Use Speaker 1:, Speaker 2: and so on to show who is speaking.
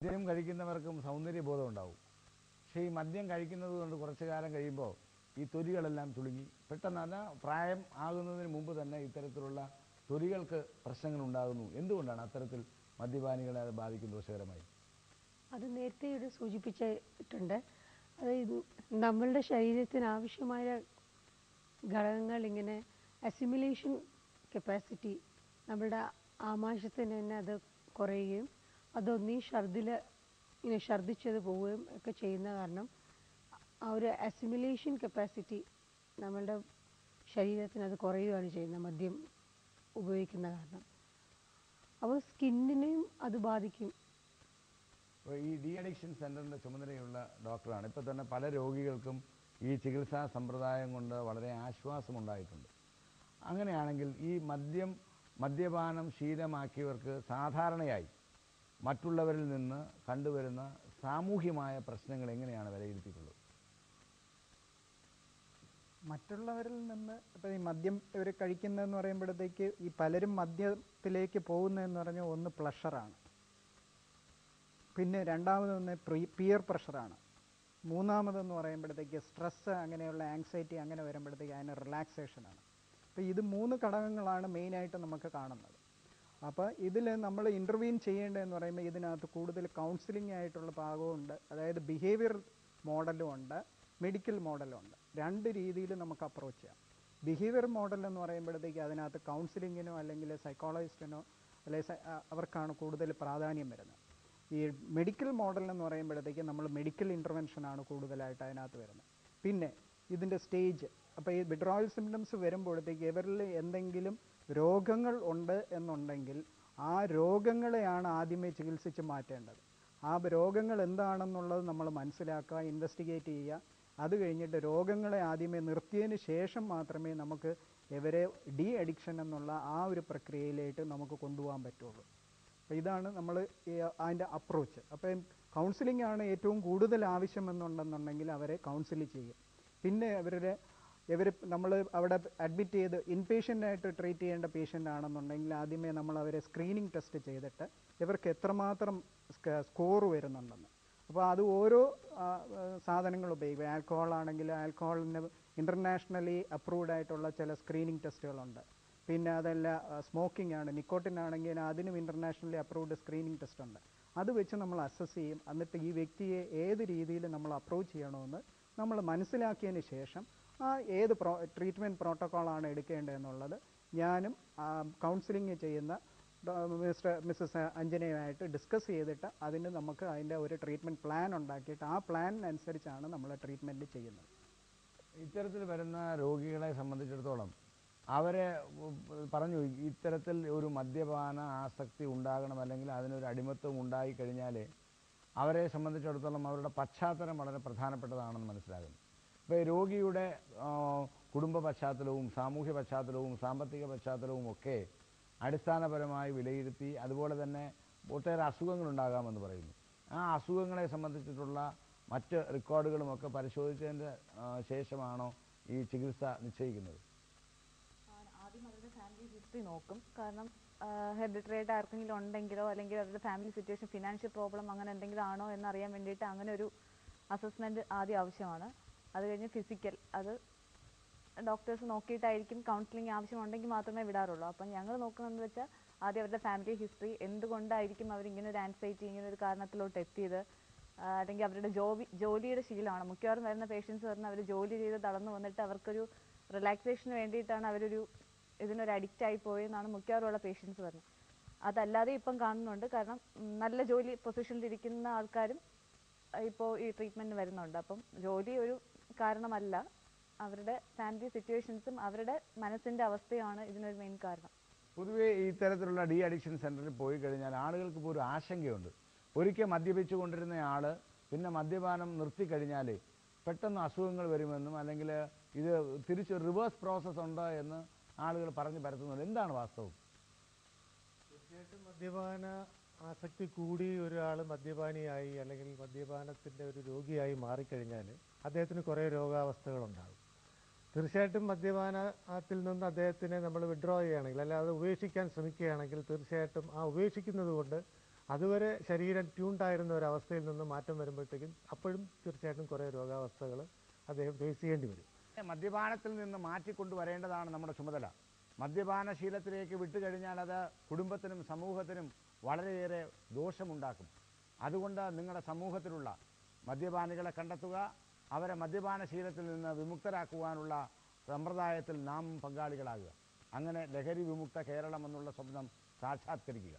Speaker 1: മദ്യം കഴിക്കുന്നവർക്കും സൗന്ദര്യബോധം ഉണ്ടാവും. പക്ഷേ ഈ മദ്യം കഴിക്കുന്നത് കൊണ്ട് കുറച്ചു കാലം കഴിയുമ്പോൾ ഈ തൊലികളെല്ലാം ചുളുങ്ങി പെട്ടെന്നല്ല പ്രായം ആകുന്നതിന് മുമ്പ് തന്നെ ഇത്തരത്തിലുള്ള തൊലികൾക്ക് പ്രശ്നങ്ങൾ ഉണ്ടാകുന്നു. എന്തുകൊണ്ടാണ് അത്തരത്തിൽ മദ്യപാനികളെ അത് ബാധിക്കും ദോഷകരമായി?
Speaker 2: അത് നേരത്തെ ഇവിടെ സൂചിപ്പിച്ചിട്ടുണ്ട്. അതായത് നമ്മളുടെ ശരീരത്തിന് ആവശ്യമായ ഘടകങ്ങൾ ഇങ്ങനെ അസിമിലേഷൻ കപ്പാസിറ്റി നമ്മളുടെ ആമാശയത്തിന് തന്നെ അത് കുറയുകയും അതൊന്നീ ഇങ്ങനെ ഛർദ്ദിച്ചത് പോവുകയും ഒക്കെ ചെയ്യുന്ന കാരണം ആ ഒരു അസിമിലേഷൻ കപ്പാസിറ്റി നമ്മളുടെ ശരീരത്തിന് അത് കുറയുകയാണ് ചെയ്യുന്നത് മദ്യം ഉപയോഗിക്കുന്ന കാരണം. അപ്പോൾ സ്കിന്നിനെയും അത് ബാധിക്കും.
Speaker 1: ഈ ഡി അഡിക്ഷൻ സെൻ്ററിൻ്റെ ചുമതലയുള്ള ഡോക്ടറാണ്. ഇപ്പോൾ തന്നെ പല രോഗികൾക്കും ഈ ചികിത്സാ സമ്പ്രദായം കൊണ്ട് വളരെ ആശ്വാസമുണ്ടായിട്ടുണ്ട്. അങ്ങനെയാണെങ്കിൽ ഈ മദ്യപാനം ശീലമാക്കിയവർക്ക് സാധാരണയായി മറ്റുള്ളവരിൽ നിന്ന് കണ്ടുവരുന്ന സാമൂഹ്യമായ പ്രശ്നങ്ങൾ എങ്ങനെയാണ് വിലയിരുത്തിയിട്ടുള്ളത്?
Speaker 3: മറ്റുള്ളവരിൽ നിന്ന് ഇപ്പോൾ ഈ മദ്യം ഇവർ കഴിക്കുന്നതെന്ന് പറയുമ്പോഴത്തേക്ക് ഈ പലരും മദ്യത്തിലേക്ക് പോകുന്നതെന്ന് പറഞ്ഞാൽ ഒന്ന് പ്ലഷറാണ്, പിന്നെ രണ്ടാമതൊന്ന് പിയർ പ്രഷറാണ്, മൂന്നാമതെന്ന് പറയുമ്പോഴത്തേക്ക് സ്ട്രെസ്സ് അങ്ങനെയുള്ള ആങ്സൈറ്റി അങ്ങനെ വരുമ്പോഴത്തേക്ക് അതിന് റിലാക്സേഷനാണ്. അപ്പോൾ ഇത് 3 ഘടകങ്ങളാണ് മെയിനായിട്ട് നമുക്ക് കാണുന്നത്. അപ്പോൾ ഇതിൽ നമ്മൾ ഇൻ്റർവീൻ ചെയ്യേണ്ടതെന്ന് പറയുമ്പോൾ ഇതിനകത്ത് കൂടുതൽ കൗൺസിലിംഗ് ആയിട്ടുള്ള ഭാഗമുണ്ട്. അതായത് ബിഹേവിയർ മോഡലും ഉണ്ട്, മെഡിക്കൽ മോഡലും ഉണ്ട്. 2 രീതിയിൽ നമുക്ക് അപ്രോച്ച് ചെയ്യാം. ബിഹേവിയർ മോഡൽ എന്ന് പറയുമ്പോഴത്തേക്ക് അതിനകത്ത് കൗൺസിലിങ്ങിനോ അല്ലെങ്കിൽ സൈക്കോളജിസ്റ്റിനോ അല്ലെങ്കിൽ അവർക്കാണ് കൂടുതൽ പ്രാധാന്യം വരുന്നത്. ഈ മെഡിക്കൽ മോഡൽ എന്ന് പറയുമ്പോഴത്തേക്ക് നമ്മൾ മെഡിക്കൽ ഇൻ്റർവെൻഷനാണ് കൂടുതലായിട്ട് അതിനകത്ത് വരുന്നത്. പിന്നെ ഇതിൻ്റെ സ്റ്റേജ്, അപ്പോൾ ഈ വിഡ്രോവൽ സിംറ്റംസ് വരുമ്പോഴത്തേക്ക് ഇവരിൽ എന്തെങ്കിലും രോഗങ്ങൾ ഉണ്ട് എന്നുണ്ടെങ്കിൽ ആ രോഗങ്ങളെയാണ് ആദ്യമേ ചികിത്സിച്ച് മാറ്റേണ്ടത്. ആ രോഗങ്ങൾ എന്താണെന്നുള്ളത് നമ്മൾ മനസ്സിലാക്കുക, ഇൻവെസ്റ്റിഗേറ്റ് ചെയ്യുക. അത് കഴിഞ്ഞിട്ട് രോഗങ്ങളെ ആദ്യമേ നിർത്തിയതിന് ശേഷം മാത്രമേ നമുക്ക് ഇവരെ ഡി അഡിക്ഷൻ എന്നുള്ള ആ ഒരു പ്രക്രിയയിലേക്ക് നമുക്ക് കൊണ്ടുപോകാൻ പറ്റുള്ളൂ. അപ്പോൾ ഇതാണ് നമ്മൾ അതിൻ്റെ അപ്രോച്ച്. അപ്പം കൗൺസിലിംഗ് ആണ് ഏറ്റവും കൂടുതൽ ആവശ്യമെന്നുണ്ടെന്നുണ്ടെങ്കിൽ അവരെ കൗൺസിൽ ചെയ്യും. പിന്നെ നമ്മൾ അവിടെ അഡ്മിറ്റ് ചെയ്ത് ഇൻപേഷ്യൻ്റായിട്ട് ട്രീറ്റ് ചെയ്യേണ്ട പേഷ്യൻ്റ് ആണെന്നുണ്ടെങ്കിൽ ആദ്യമേ നമ്മൾ അവരെ സ്ക്രീനിങ് ടെസ്റ്റ് ചെയ്തിട്ട് ഇവർക്ക് എത്രമാത്രം സ്കോർ വരുന്നുണ്ടെന്ന്. അപ്പോൾ അത് ഓരോ സാധനങ്ങൾ ഉപയോഗിക്കും. ആൽക്കഹോൾ ആണെങ്കിൽ ആൽക്കഹോളിന് ഇൻ്റർനാഷണലി അപ്രൂവ്ഡ് ആയിട്ടുള്ള ചില സ്ക്രീനിങ് ടെസ്റ്റുകളുണ്ട്. പിന്നെ അതല്ല സ്മോക്കിംഗ് ആണ്, നിക്കോട്ടിൻ ആണെങ്കിൽ അതിനും ഇൻ്റർനാഷണലി അപ്രൂവ്ഡ് സ്ക്രീനിങ് ടെസ്റ്റ് ഉണ്ട്. അത് വെച്ച് നമ്മൾ അസസ് ചെയ്യും. എന്നിട്ട് ഈ വ്യക്തിയെ ഏത് രീതിയിൽ നമ്മൾ അപ്രോച്ച് ചെയ്യണമെന്ന് നമ്മൾ മനസ്സിലാക്കിയതിന് ശേഷം ഏത് ട്രീറ്റ്മെൻറ്റ് പ്രോട്ടോക്കോളാണ് എടുക്കേണ്ടതെന്നുള്ളത് ഞാനും കൗൺസിലിംഗ് ചെയ്യുന്ന മിസ്സസ് അഞ്ജനയുമായിട്ട് ഡിസ്കസ് ചെയ്തിട്ട് നമുക്ക് അതിൻ്റെ ഒരു ട്രീറ്റ്മെൻറ്റ് പ്ലാൻ ഉണ്ടാക്കിയിട്ട് ആ പ്ലാനിനനുസരിച്ചാണ് നമ്മൾ ട്രീറ്റ്മെൻറ്റ് ചെയ്യുന്നത്.
Speaker 1: ഇത്തരത്തിൽ വരുന്ന രോഗികളെ സംബന്ധിച്ചിടത്തോളം അവരെ പറഞ്ഞു ഇത്തരത്തിൽ ഒരു മദ്യപാന ആസക്തി ഉണ്ടാകണം, അല്ലെങ്കിൽ അതിനൊരു അടിമത്വം ഉണ്ടായിക്കഴിഞ്ഞാൽ അവരെ സംബന്ധിച്ചിടത്തോളം അവരുടെ പശ്ചാത്തലം വളരെ പ്രധാനപ്പെട്ടതാണെന്ന് മനസ്സിലാകുന്നു. ഇപ്പോൾ രോഗിയുടെ കുടുംബ പശ്ചാത്തലവും സാമൂഹ്യ പശ്ചാത്തലവും സാമ്പത്തിക പശ്ചാത്തലവും ഒക്കെ അടിസ്ഥാനപരമായി വിലയിരുത്തി, അതുപോലെ തന്നെ ഒട്ടേറെ അസുഖങ്ങളുണ്ടാകാമെന്ന് പറയുന്നു. ആ അസുഖങ്ങളെ സംബന്ധിച്ചിട്ടുള്ള മറ്റ് റെക്കോർഡുകളുമൊക്കെ പരിശോധിച്ചതിൻ്റെ ശേഷമാണോ ഈ ചികിത്സ നിശ്ചയിക്കുന്നത്?
Speaker 4: ആദ്യം അവരുടെ ഫാമിലി ഹിസ്റ്ററി നോക്കും. കാരണം ഹെറിഡിറ്ററി ആയിട്ട് ആർക്കെങ്കിലും ഉണ്ടെങ്കിലോ അല്ലെങ്കിൽ അവരുടെ ഫാമിലി സിറ്റുവേഷൻ ഫിനാൻഷ്യൽ പ്രോബ്ലം അങ്ങനെ എന്തെങ്കിലും ആണോ എന്നറിയാൻ വേണ്ടിയിട്ട് അങ്ങനെ ഒരു അസസ്മെൻറ്റ് ആദ്യം ആവശ്യമാണ്. അത് കഴിഞ്ഞ് ഫിസിക്കൽ, അത് ഡോക്ടേഴ്സ് നോക്കിയിട്ടായിരിക്കും കൗൺസിലിംഗ് ആവശ്യമുണ്ടെങ്കിൽ മാത്രമേ വിടാറുള്ളൂ. അപ്പം ഞങ്ങൾ നോക്കുന്നതെന്ന് വെച്ചാൽ ആദ്യം അവരുടെ ഫാമിലി ഹിസ്റ്ററി, എന്തുകൊണ്ടായിരിക്കും അവരിങ്ങനെ ഒരു ആൻസൈറ്റി ഇങ്ങനെ ഒരു കാരണത്തിലോട്ട് എത്തിയത്, അല്ലെങ്കിൽ അവരുടെ ജോലിയുടെ ശീലമാണ്. മിക്കവാറും വരുന്ന പേഷ്യൻസ് പറഞ്ഞാൽ അവർ ജോലി ചെയ്ത് തളർന്നു വന്നിട്ട് അവർക്കൊരു റിലാക്സേഷന് വേണ്ടിയിട്ടാണ് ഇതിനൊരു അഡിക്റ്റ് ആയി പോയെന്നാണ് മിക്കവാറും ഉള്ള പേഷ്യൻസ് പറഞ്ഞത്. അതല്ലാതെ ഇപ്പം കാണുന്നുണ്ട്. കാരണം നല്ല ജോലി പൊസിഷനിലിരിക്കുന്ന ആൾക്കാരും ഇപ്പോൾ ഈ ട്രീറ്റ്മെൻറ്റിന് വരുന്നുണ്ട്. അപ്പം ജോലി ഒരു കാരണമല്ല, അവരുടെ ഫാമിലി സിറ്റുവേഷൻസും അവരുടെ മനസ്സിൻ്റെ അവസ്ഥയാണ് ഇതിനൊരു മെയിൻ കാരണം.
Speaker 1: പൊതുവേ ഇത്തരത്തിലുള്ള ഡി അഡിക്ഷൻ സെൻ്ററിൽ പോയി കഴിഞ്ഞാൽ ആളുകൾക്ക് ഇപ്പോൾ ഒരു ആശങ്കയുണ്ട്. ഒരിക്കൽ മദ്യപിച്ചു കൊണ്ടിരുന്ന ആൾ പിന്നെ മദ്യപാനം നിർത്തിക്കഴിഞ്ഞാൽ പെട്ടെന്ന് അസുഖങ്ങൾ വരുമെന്നും അല്ലെങ്കിൽ ഇത് തിരിച്ച് റിവേഴ്സ് പ്രോസസ്സ് ഉണ്ട് എന്ന് ആളുകൾ പറഞ്ഞു പരത്തുന്നുണ്ട്. എന്താണ് വാസ്തവം?
Speaker 5: തീർച്ചയായിട്ടും മദ്യപാന ആസക്തി കൂടി ഒരാൾ മദ്യപാനിയായി അല്ലെങ്കിൽ മദ്യപാനത്തിൻ്റെ ഒരു രോഗിയായി മാറിക്കഴിഞ്ഞാൽ അദ്ദേഹത്തിന് കുറേ രോഗാവസ്ഥകളുണ്ടാകും. തീർച്ചയായിട്ടും മദ്യപാനത്തിൽ നിന്ന് അദ്ദേഹത്തിനെ നമ്മൾ വിഡ്രോ ചെയ്യുകയാണെങ്കിൽ, അല്ലാതെ ഉപേക്ഷിക്കാൻ ശ്രമിക്കുകയാണെങ്കിൽ തീർച്ചയായിട്ടും ആ ഉപേക്ഷിക്കുന്നത് കൊണ്ട് അതുവരെ ശരീരം ട്യൂൺഡായിരുന്ന ഒരവസ്ഥയിൽ നിന്ന് മാറ്റം വരുമ്പോഴത്തേക്കും അപ്പോഴും തീർച്ചയായിട്ടും കുറേ രോഗാവസ്ഥകൾ അദ്ദേഹം ഫേസ് ചെയ്യേണ്ടി വരും.
Speaker 1: മദ്യപാനത്തിൽ നിന്ന് മാറ്റിക്കൊണ്ടുവരേണ്ടതാണ് നമ്മുടെ ചുമതല. മദ്യപാനശീലത്തിലേക്ക് വിട്ടുകഴിഞ്ഞാൽ അത് കുടുംബത്തിനും സമൂഹത്തിനും വളരെയേറെ ദോഷമുണ്ടാക്കും. അതുകൊണ്ട് നിങ്ങളുടെ സമൂഹത്തിലുള്ള മദ്യപാനികളെ കണ്ടെത്തുക, അവരെ മദ്യപാനശീലത്തിൽ നിന്ന് വിമുക്തരാക്കുവാനുള്ള സമ്പ്രദായത്തിൽ നാം പങ്കാളികളാകുക. അങ്ങനെ ലഹരി വിമുക്ത കേരളം എന്നുള്ള സ്വപ്നം സാക്ഷാത്കരിക്കുക.